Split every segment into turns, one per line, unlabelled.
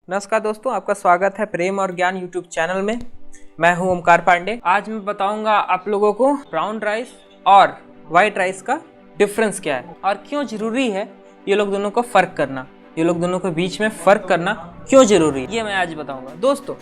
नमस्कार दोस्तों, आपका स्वागत है प्रेम और ज्ञान यूट्यूब चैनल में। मैं हूं ओमकार पांडे। आज मैं बताऊंगा आप लोगों को ब्राउन राइस और वाइट राइस का डिफरेंस क्या है और क्यों जरूरी है ये लोग दोनों को फर्क करना, ये लोग दोनों के बीच में फर्क करना क्यों जरूरी है, ये मैं आज बताऊंगा। दोस्तों,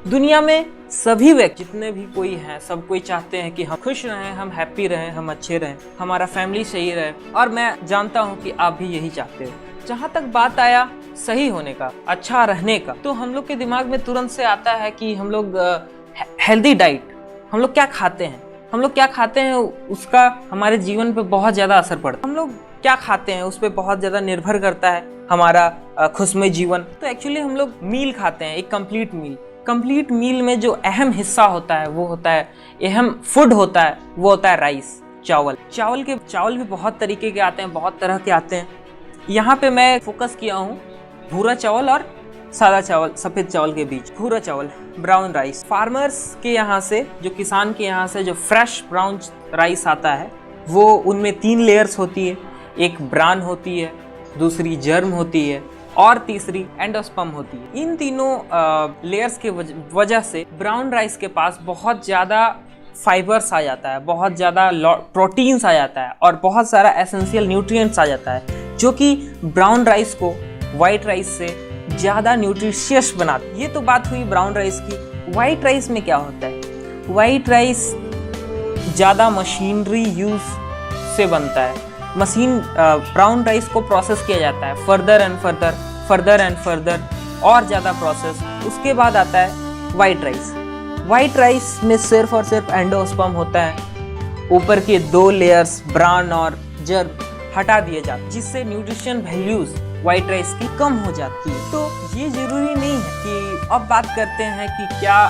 दुनिया में सभी व्यक्ति जितने भी कोई हैं, सब कोई चाहते हैं कि हम खुश रहें, हम हैप्पी रहें, हम अच्छे रहें, हमारा फैमिली सही रहे, और मैं जानता हूँ कि आप भी यही चाहते हो। जहाँ तक बात आया सही होने का, अच्छा रहने का, तो हम लोग के दिमाग में तुरंत से आता है कि हम लोग हेल्दी डाइट, हम लोग क्या खाते हैं, हम लोग क्या खाते हैं उसका हमारे जीवन पे बहुत ज़्यादा असर पड़ता है। हम लोग क्या खाते हैं उस पर बहुत ज़्यादा निर्भर करता है हमारा खुशमय जीवन। तो एक्चुअली हम लोग मील खाते हैं, एक कंप्लीट मील में जो अहम हिस्सा होता है वो होता है, अहम फूड होता है वो होता है राइस, चावल भी बहुत तरीके के आते हैं, बहुत तरह के आते हैं। यहाँ पे मैं फोकस किया हूँ भूरा चावल और सादा चावल, सफ़ेद चावल के बीच। भूरा चावल, ब्राउन राइस, फार्मर्स के यहाँ से, जो किसान के यहाँ से जो फ्रेश ब्राउन राइस आता है वो उनमें 3 लेयर्स होती है। एक ब्रान होती है, दूसरी जर्म होती है और तीसरी एंडोस्पर्म होती है। इन तीनों लेयर्स के वजह से ब्राउन राइस के पास बहुत ज़्यादा फाइबर्स आ जाता है, बहुत ज़्यादा प्रोटीन्स आ जाता है और बहुत सारा एसेंशियल न्यूट्रिएंट्स आ जाता है, जो कि ब्राउन राइस को वाइट राइस से ज़्यादा न्यूट्रिशियस बनाता है। ये तो बात हुई ब्राउन राइस की। वाइट राइस में क्या होता है? वाइट राइस ज़्यादा मशीनरी यूज से बनता है। ब्राउन राइस को प्रोसेस किया जाता है फर्दर एंड फर्दर और ज़्यादा प्रोसेस। उसके बाद आता है वाइट राइस में सिर्फ और सिर्फ एंडोस्पर्म होता है। ऊपर के 2 लेयर्स ब्रान और जर्म हटा दिए जाते हैं, जिससे न्यूट्रिशन वैल्यूज वाइट राइस की कम हो जाती है। तो ये जरूरी नहीं है कि अब बात करते हैं कि क्या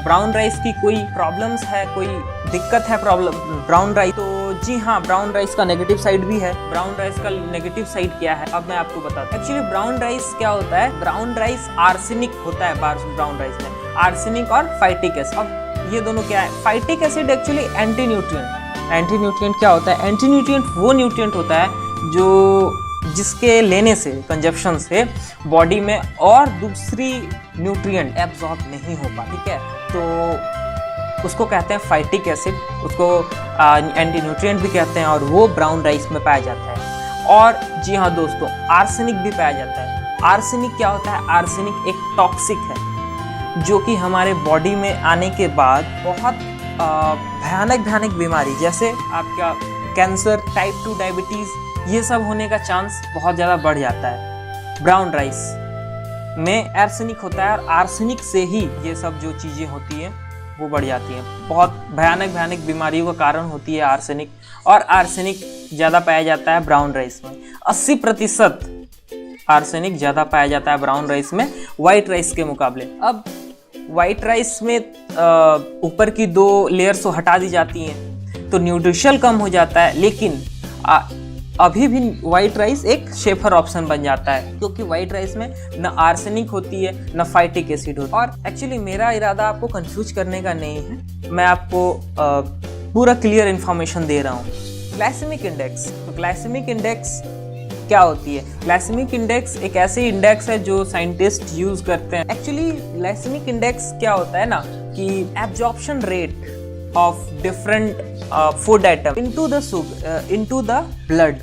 ब्राउन राइस की कोई प्रॉब्लम्स है, कोई दिक्कत है ब्राउन राइस। तो जी हाँ, ब्राउन राइस का नेगेटिव साइड भी है। ब्राउन राइस का नेगेटिव साइड क्या है अब मैं आपको बताता हूँ। एक्चुअली ब्राउन राइस क्या होता है? ब्राउन राइस आर्सेनिक होता है ब्राउन राइस में, आर्सेनिक और फाइटिक एसिड। अब ये दोनों क्या है? Phytic acid actually anti nutrient क्या होता है? एंटी न्यूट्रिएंट वो न्यूट्रिएंट होता है जिसके लेने से, कंजप्शन से बॉडी में और दूसरी न्यूट्रिएंट एब्जॉर्ब नहीं हो पाती, ठीक है? तो उसको कहते हैं फाइटिक एसिड, उसको एंटी न्यूट्रिएंट भी कहते हैं, और वो ब्राउन राइस में पाया जाता है। और जी हाँ दोस्तों, आर्सेनिक भी पाया जाता है। आर्सेनिक क्या होता है? आर्सेनिक एक टॉक्सिक है जो कि हमारे बॉडी में आने के बाद बहुत भयानक बीमारी, जैसे आपका कैंसर, टाइप 2 डायबिटीज़, ये सब होने का चांस बहुत ज़्यादा बढ़ जाता है। ब्राउन राइस में आर्सेनिक होता है और आर्सेनिक से ही ये सब जो चीज़ें होती हैं वो बढ़ जाती हैं। बहुत भयानक बीमारियों का कारण होती है आर्सेनिक, और आर्सेनिक ज़्यादा पाया जाता है ब्राउन राइस में। 80% आर्सेनिक ज़्यादा पाया जाता है ब्राउन राइस में वाइट राइस के मुकाबले। अब वाइट राइस में ऊपर की 2 लेयर्स तो हटा दी जाती हैं तो न्यूट्रिशन कम हो जाता है, लेकिन अभी भी वाइट राइस एक सेफर ऑप्शन बन जाता है, क्योंकि वाइट राइस में न आर्सेनिक होती है न फाइटिक एसिड होता है। और एक्चुअली मेरा इरादा आपको कंफ्यूज करने का नहीं है, मैं आपको पूरा क्लियर इन्फॉर्मेशन दे रहा हूँ। ग्लाइसेमिक इंडेक्स, तो ग्लाइसेमिक इंडेक्स क्या होती है? ग्लाइसेमिक इंडेक्स एक ऐसे इंडेक्स है जो साइंटिस्ट यूज करते हैं। एक्चुअली ग्लाइसेमिक इंडेक्स क्या होता है ना, कि absorption rate of different food item into the blood।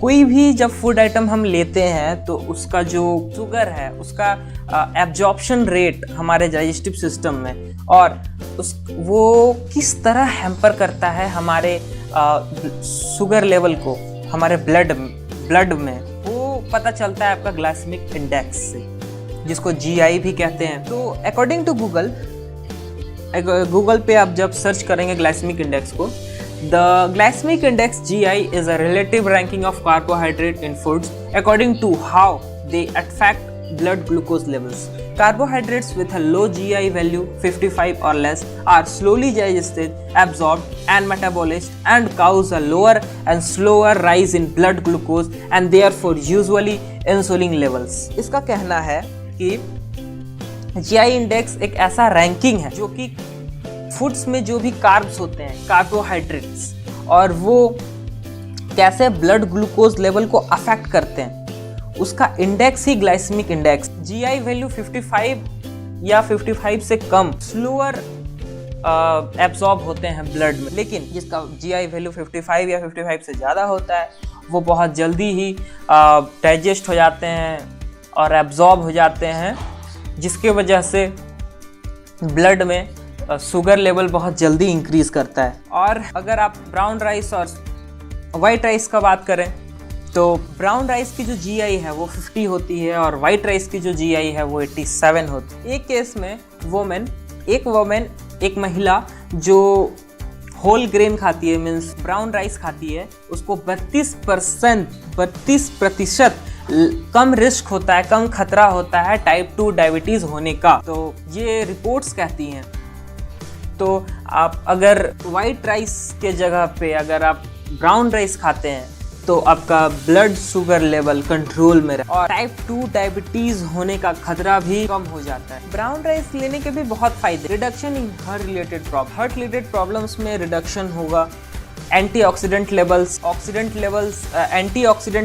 कोई भी जब फूड आइटम हम लेते हैं तो उसका जो शुगर है उसका एब्जॉर्प्शन रेट हमारे डाइजेस्टिव सिस्टम में, और वो किस तरह हैम्पर करता है हमारे शुगर लेवल को हमारे ब्लड में, वो पता चलता है आपका ग्लाइसेमिक इंडेक्स से, जिसको GI भी कहते हैं। तो अकॉर्डिंग टू गूगल पे आप जब सर्च करेंगे ग्लाइसेमिक इंडेक्स को, the glycaemic index GI is a relative ranking of carbohydrate in foods according to how they affect blood glucose levels. Carbohydrates with a low GI value 55 or less are slowly digested, absorbed and metabolized and cause a lower and slower rise in blood glucose and therefore usually insulin levels. इसका कहना है कि GI index एक ऐसा ranking है जो कि foods में जो भी कार्ब्स होते हैं, कार्बोहाइड्रेट्स, और वो कैसे ब्लड ग्लूकोज लेवल को अफेक्ट करते हैं, उसका इंडेक्स ही ग्लाइसेमिक इंडेक्स, GI वैल्यू 55 या 55 से कम स्लोअर एब्जॉर्ब होते हैं ब्लड में, लेकिन जिसका GI वैल्यू 55 या 55 से ज़्यादा होता है वो बहुत जल्दी ही डाइजेस्ट हो जाते हैं और एब्जॉर्ब हो जाते हैं, जिसके वजह से ब्लड में शुगर लेवल बहुत जल्दी इंक्रीज करता है। और अगर आप ब्राउन राइस और वाइट राइस का बात करें तो ब्राउन राइस की जो GI है वो 50 होती है और वाइट राइस की जो GI है वो 87 होती है। एक केस में एक महिला जो होल ग्रेन खाती है, मीन्स ब्राउन राइस खाती है, उसको 32% कम रिस्क होता है, कम खतरा होता है टाइप 2 डायबिटीज़ होने का। तो ये रिपोर्ट्स कहती हैं। तो आप अगर वाइट राइस के जगह पे अगर आप ब्राउन राइस खाते हैं तो आपका ब्लड शुगर लेवल कंट्रोल में रहे और टाइप 2 डायबिटीज होने का खतरा भी कम हो जाता है। ब्राउन राइस लेने के भी बहुत फायदे, reduction in heart related problems में रिडक्शन होगा, एंटीऑक्सीडेंट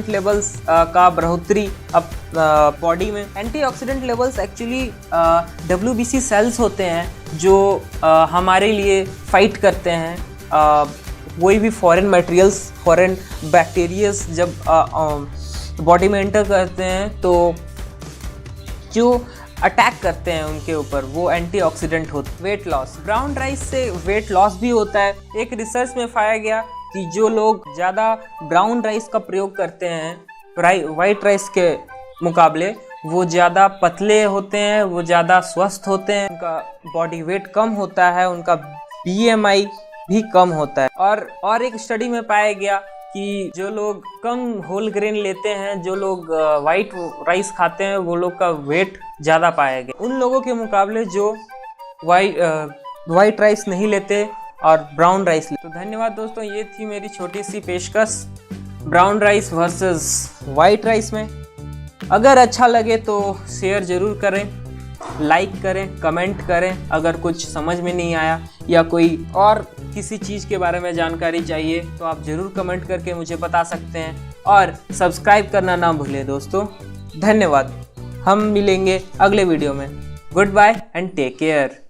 लेवल्स का बढ़ोतरी अब बॉडी में। Antioxidant levels actually WBC cells होते हैं जो हमारे लिए फाइट करते हैं कोई भी फॉरेन मटेरियल्स, फॉरेन बैक्टीरियाज जब बॉडी में एंटर करते हैं तो जो अटैक करते हैं उनके ऊपर, वो एंटीऑक्सीडेंट होते हैं। वेट लॉस, ब्राउन राइस से वेट लॉस भी होता है। एक रिसर्च में पाया गया कि जो लोग ज़्यादा ब्राउन राइस का प्रयोग करते हैं वाइट राइस के मुकाबले, वो ज़्यादा पतले होते हैं, वो ज़्यादा स्वस्थ होते हैं, उनका बॉडी वेट कम होता है, उनका BMI भी कम होता है। और एक स्टडी में पाया गया कि जो लोग कम होल ग्रेन लेते हैं, जो लोग वाइट राइस खाते हैं, वो लोग का वेट ज़्यादा पाया गया उन लोगों के मुकाबले जो वाइट राइस नहीं लेते और ब्राउन राइस लेते। तो धन्यवाद दोस्तों, ये थी मेरी छोटी सी पेशकश brown rice versus white rice में। अगर अच्छा लगे तो शेयर ज़रूर करें, लाइक करें, कमेंट करें। अगर कुछ समझ में नहीं आया या कोई और किसी चीज़ के बारे में जानकारी चाहिए तो आप ज़रूर कमेंट करके मुझे बता सकते हैं और सब्सक्राइब करना ना भूलें दोस्तों। धन्यवाद, हम मिलेंगे अगले वीडियो में। Good bye and take care.